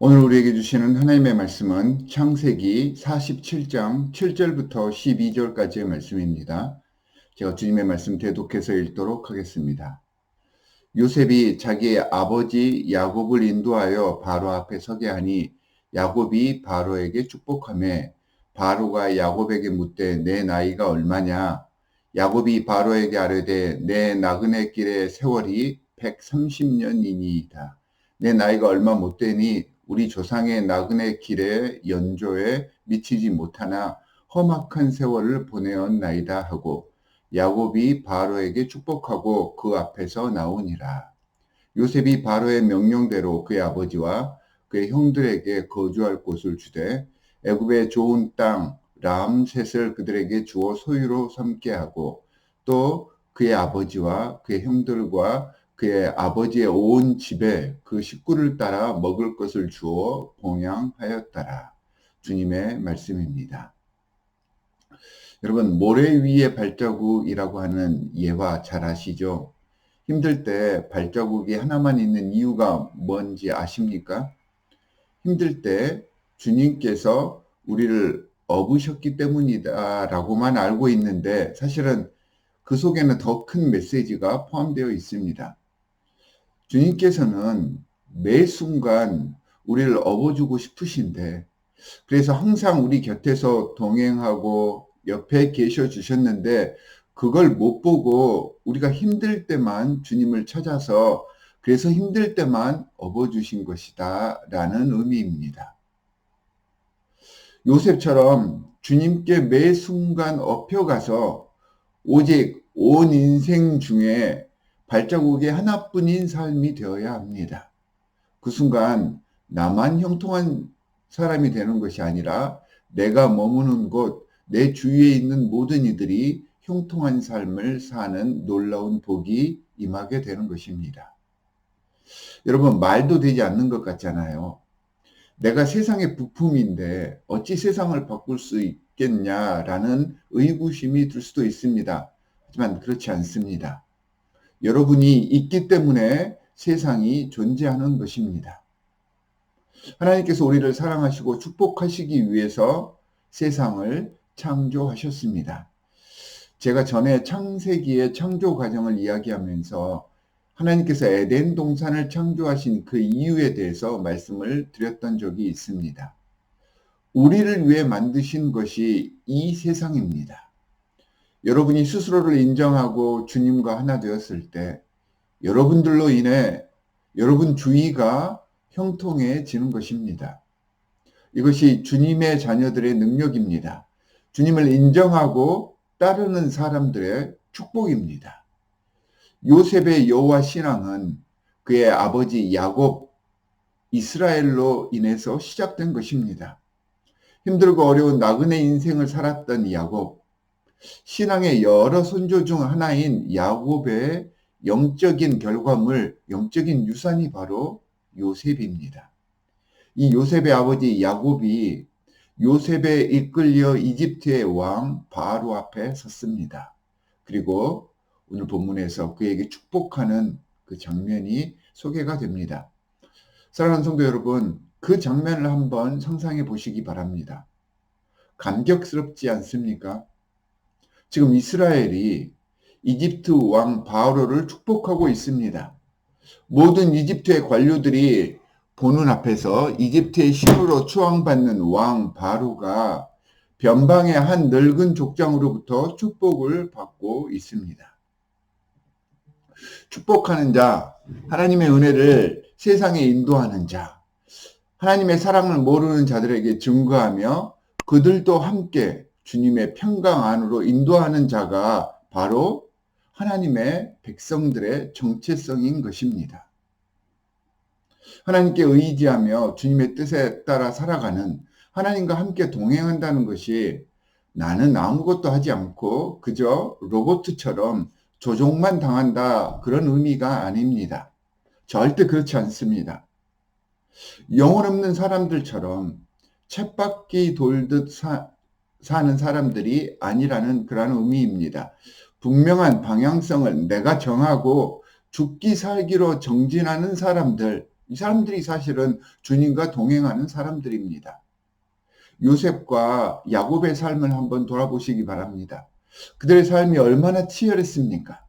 오늘 우리에게 주시는 하나님의 말씀은 창세기 47장 7절부터 12절까지의 말씀입니다. 제가 주님의 말씀 대독해서 읽도록 하겠습니다. 요셉이 자기의 아버지 야곱을 인도하여 바로 앞에 서게 하니 야곱이 바로에게 축복하며 바로가 야곱에게 묻되 내 나이가 얼마냐? 야곱이 바로에게 아뢰되 내 나그네 길의 세월이 130년이니이다. 내 나이가 얼마 못 되니 우리 조상의 나그네 길의 연조에 미치지 못하나 험악한 세월을 보내었나이다 하고 야곱이 바로에게 축복하고 그 앞에서 나오니라. 요셉이 바로의 명령대로 그의 아버지와 그의 형들에게 거주할 곳을 주되 애굽의 좋은 땅 람셋을 그들에게 주어 소유로 삼게 하고 또 그의 아버지와 그의 형들과 그의 아버지의 온 집에 그 식구를 따라 먹을 것을 주어 봉양하였더라. 주님의 말씀입니다. 여러분, 모래 위의 발자국이라고 하는 예화 잘 아시죠? 힘들 때 발자국이 하나만 있는 이유가 뭔지 아십니까? 힘들 때 주님께서 우리를 업으셨기 때문이다라고만 알고 있는데 사실은 그 속에는 더 큰 메시지가 포함되어 있습니다. 주님께서는 매 순간 우리를 업어주고 싶으신데 그래서 항상 우리 곁에서 동행하고 옆에 계셔 주셨는데 그걸 못 보고 우리가 힘들 때만 주님을 찾아서 그래서 힘들 때만 업어주신 것이다 라는 의미입니다. 요셉처럼 주님께 매 순간 업혀가서 오직 온 인생 중에 발자국이 하나뿐인 삶이 되어야 합니다. 그 순간 나만 형통한 사람이 되는 것이 아니라 내가 머무는 곳, 내 주위에 있는 모든 이들이 형통한 삶을 사는 놀라운 복이 임하게 되는 것입니다. 여러분, 말도 되지 않는 것 같잖아요. 내가 세상의 부품인데 어찌 세상을 바꿀 수 있겠냐라는 의구심이 들 수도 있습니다. 하지만 그렇지 않습니다. 여러분이 있기 때문에 세상이 존재하는 것입니다. 하나님께서 우리를 사랑하시고 축복하시기 위해서 세상을 창조하셨습니다. 제가 전에 창세기의 창조 과정을 이야기하면서 하나님께서 에덴 동산을 창조하신 그 이유에 대해서 말씀을 드렸던 적이 있습니다. 우리를 위해 만드신 것이 이 세상입니다. 여러분이 스스로를 인정하고 주님과 하나 되었을 때 여러분들로 인해 여러분 주위가 형통해지는 것입니다. 이것이 주님의 자녀들의 능력입니다. 주님을 인정하고 따르는 사람들의 축복입니다. 요셉의 여호와 신앙은 그의 아버지 야곱, 이스라엘로 인해서 시작된 것입니다. 힘들고 어려운 나그네 인생을 살았던 야곱, 신앙의 여러 선조 중 하나인 야곱의 영적인 결과물, 영적인 유산이 바로 요셉입니다. 이 요셉의 아버지 야곱이 요셉에 이끌려 이집트의 왕 바로 앞에 섰습니다. 그리고 오늘 본문에서 그에게 축복하는 그 장면이 소개가 됩니다. 사랑하는 성도 여러분, 그 장면을 한번 상상해 보시기 바랍니다. 감격스럽지 않습니까? 지금 이스라엘이 이집트 왕 바로를 축복하고 있습니다. 모든 이집트의 관료들이 보는 앞에서 이집트의 신으로 추앙받는 왕 바로가 변방의 한 늙은 족장으로부터 축복을 받고 있습니다. 축복하는 자, 하나님의 은혜를 세상에 인도하는 자, 하나님의 사랑을 모르는 자들에게 증거하며 그들도 함께 주님의 평강 안으로 인도하는 자가 바로 하나님의 백성들의 정체성인 것입니다. 하나님께 의지하며 주님의 뜻에 따라 살아가는 하나님과 함께 동행한다는 것이 나는 아무것도 하지 않고 그저 로봇처럼 조종만 당한다 그런 의미가 아닙니다. 절대 그렇지 않습니다. 영혼 없는 사람들처럼 쳇바퀴 돌듯 사는 사람들이 아니라는 그런 의미입니다. 분명한 방향성을 내가 정하고 죽기 살기로 정진하는 사람들, 이 사람들이 사실은 주님과 동행하는 사람들입니다. 요셉과 야곱의 삶을 한번 돌아보시기 바랍니다. 그들의 삶이 얼마나 치열했습니까?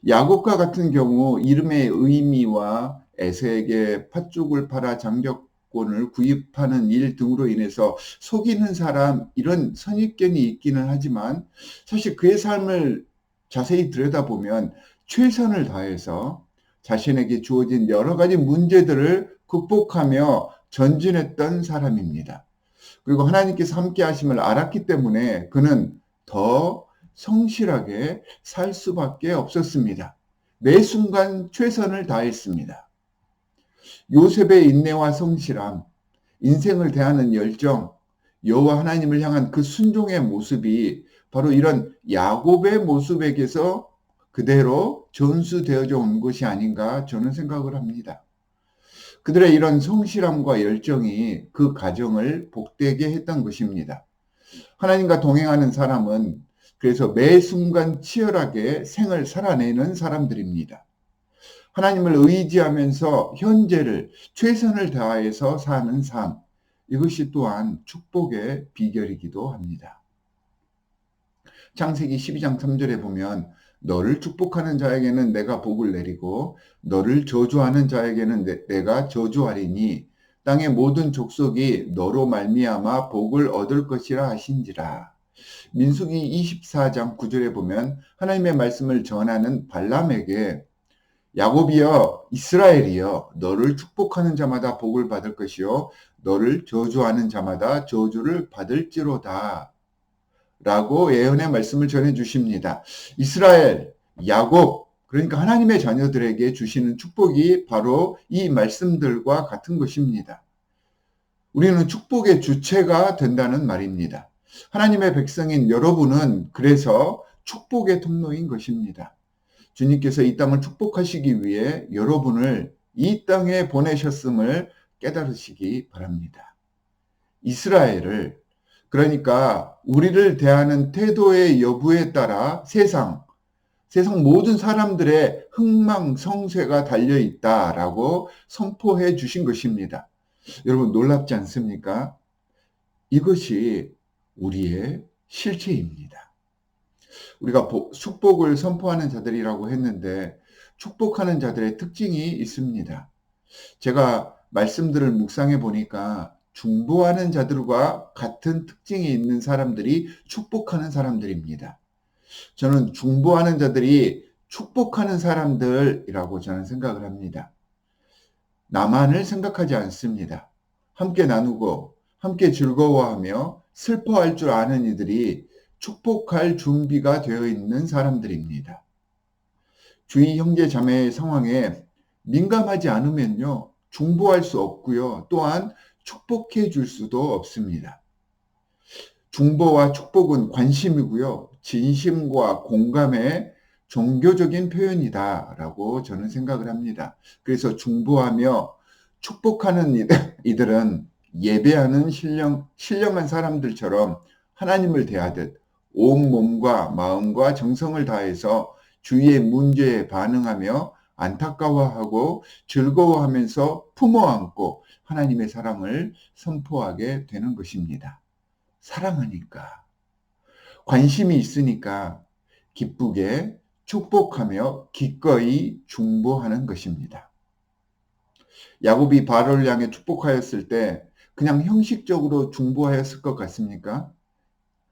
야곱과 같은 경우 이름의 의미와 에서에게 팥죽을 팔아 장자권을 구입하는 일 등으로 인해서 속이는 사람, 이런 선입견이 있기는 하지만 사실 그의 삶을 자세히 들여다보면 최선을 다해서 자신에게 주어진 여러 가지 문제들을 극복하며 전진했던 사람입니다. 그리고 하나님께서 함께 하심을 알았기 때문에 그는 더 성실하게 살 수밖에 없었습니다. 매 순간 최선을 다했습니다. 요셉의 인내와 성실함, 인생을 대하는 열정, 여호와 하나님을 향한 그 순종의 모습이 바로 이런 야곱의 모습에게서 그대로 전수되어져 온 것이 아닌가 저는 생각을 합니다. 그들의 이런 성실함과 열정이 그 가정을 복되게 했던 것입니다. 하나님과 동행하는 사람은 그래서 매 순간 치열하게 생을 살아내는 사람들입니다. 하나님을 의지하면서 현재를 최선을 다해서 사는 삶, 이것이 또한 축복의 비결이기도 합니다. 창세기 12장 3절에 보면 너를 축복하는 자에게는 내가 복을 내리고 너를 저주하는 자에게는 내가 저주하리니 땅의 모든 족속이 너로 말미암아 복을 얻을 것이라 하신지라. 민수기 24장 9절에 보면 하나님의 말씀을 전하는 발람에게 야곱이여 이스라엘이여 너를 축복하는 자마다 복을 받을 것이요 너를 저주하는 자마다 저주를 받을지로다 라고 예언의 말씀을 전해 주십니다. 이스라엘, 야곱, 그러니까 하나님의 자녀들에게 주시는 축복이 바로 이 말씀들과 같은 것입니다. 우리는 축복의 주체가 된다는 말입니다. 하나님의 백성인 여러분은 그래서 축복의 통로인 것입니다. 주님께서 이 땅을 축복하시기 위해 여러분을 이 땅에 보내셨음을 깨달으시기 바랍니다. 이스라엘을, 그러니까 우리를 대하는 태도의 여부에 따라 세상 모든 사람들의 흥망성쇠가 달려있다라고 선포해 주신 것입니다. 여러분 놀랍지 않습니까? 이것이 우리의 실체입니다. 우리가 축복을 선포하는 자들이라고 했는데 축복하는 자들의 특징이 있습니다. 제가 말씀들을 묵상해 보니까 중보하는 자들과 같은 특징이 있는 사람들이 축복하는 사람들입니다. 저는 중보하는 자들이 축복하는 사람들이라고 저는 생각을 합니다. 나만을 생각하지 않습니다. 함께 나누고 함께 즐거워하며 슬퍼할 줄 아는 이들이 축복할 준비가 되어 있는 사람들입니다. 주위 형제 자매의 상황에 민감하지 않으면요, 중보할 수 없고요, 또한 축복해 줄 수도 없습니다. 중보와 축복은 관심이고요, 진심과 공감의 종교적인 표현이다라고 저는 생각을 합니다. 그래서 중보하며 축복하는 이들은 예배하는 신령한 사람들처럼 하나님을 대하듯 온 몸과 마음과 정성을 다해서 주위의 문제에 반응하며 안타까워하고 즐거워하면서 품어안고 하나님의 사랑을 선포하게 되는 것입니다. 사랑하니까, 관심이 있으니까 기쁘게 축복하며 기꺼이 중보하는 것입니다. 야곱이 바로를 향해 축복하였을 때 그냥 형식적으로 중보하였을 것 같습니까?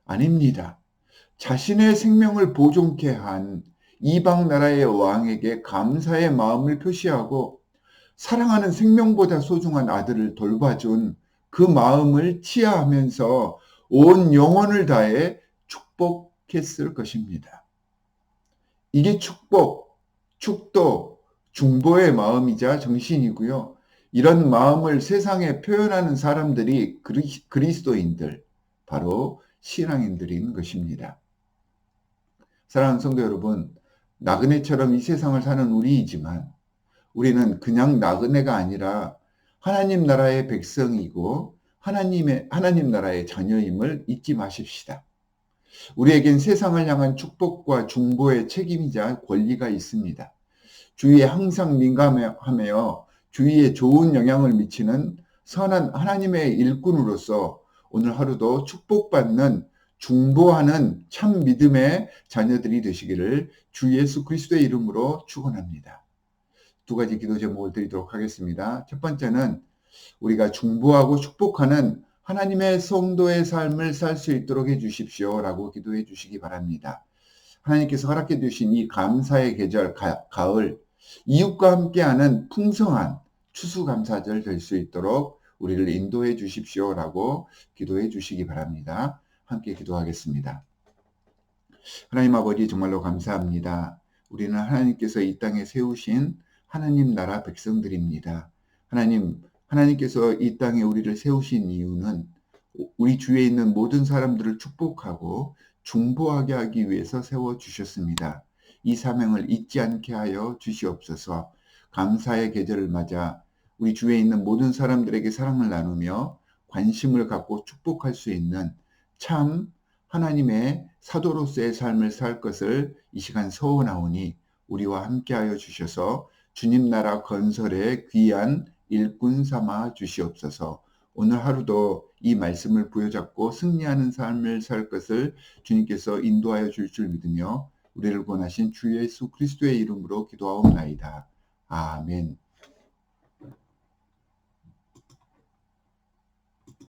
아닙니다. 자신의 생명을 보존케 한 이방 나라의 왕에게 감사의 마음을 표시하고 사랑하는 생명보다 소중한 아들을 돌봐준 그 마음을 치하하면서 온 영혼을 다해 축복했을 것입니다. 이게 축도, 중보의 마음이자 정신이고요. 이런 마음을 세상에 표현하는 사람들이 그리스도인들, 바로 신앙인들인 것입니다. 사랑하는 성도 여러분, 나그네처럼 이 세상을 사는 우리이지만 우리는 그냥 나그네가 아니라 하나님 나라의 백성이고 하나님 나라의 자녀임을 잊지 마십시다. 우리에겐 세상을 향한 축복과 중보의 책임이자 권리가 있습니다. 주위에 항상 민감하며 주위에 좋은 영향을 미치는 선한 하나님의 일꾼으로서 오늘 하루도 축복받는 중보하는 참 믿음의 자녀들이 되시기를 주 예수 그리스도의 이름으로 축원합니다. 두 가지 기도 제목을 드리도록 하겠습니다. 첫 번째는 우리가 중보하고 축복하는 하나님의 성도의 삶을 살 수 있도록 해 주십시오라고 기도해 주시기 바랍니다. 하나님께서 허락해 주신 이 감사의 계절 가을, 이웃과 함께하는 풍성한 추수감사절 될 수 있도록 우리를 인도해 주십시오라고 기도해 주시기 바랍니다. 함께 기도하겠습니다. 하나님 아버지 정말로 감사합니다. 우리는 하나님께서 이 땅에 세우신 하나님 나라 백성들입니다. 하나님께서 이 땅에 우리를 세우신 이유는 우리 주위에 있는 모든 사람들을 축복하고 중보하게 하기 위해서 세워주셨습니다. 이 사명을 잊지 않게 하여 주시옵소서. 감사의 계절을 맞아 우리 주위에 있는 모든 사람들에게 사랑을 나누며 관심을 갖고 축복할 수 있는 참 하나님의 사도로서의 삶을 살 것을 이 시간 서원하오니 우리와 함께하여 주셔서 주님 나라 건설에 귀한 일꾼 삼아 주시옵소서. 오늘 하루도 이 말씀을 부여잡고 승리하는 삶을 살 것을 주님께서 인도하여 줄 줄 믿으며 우리를 구원하신 주 예수 그리스도의 이름으로 기도하옵나이다. 아멘.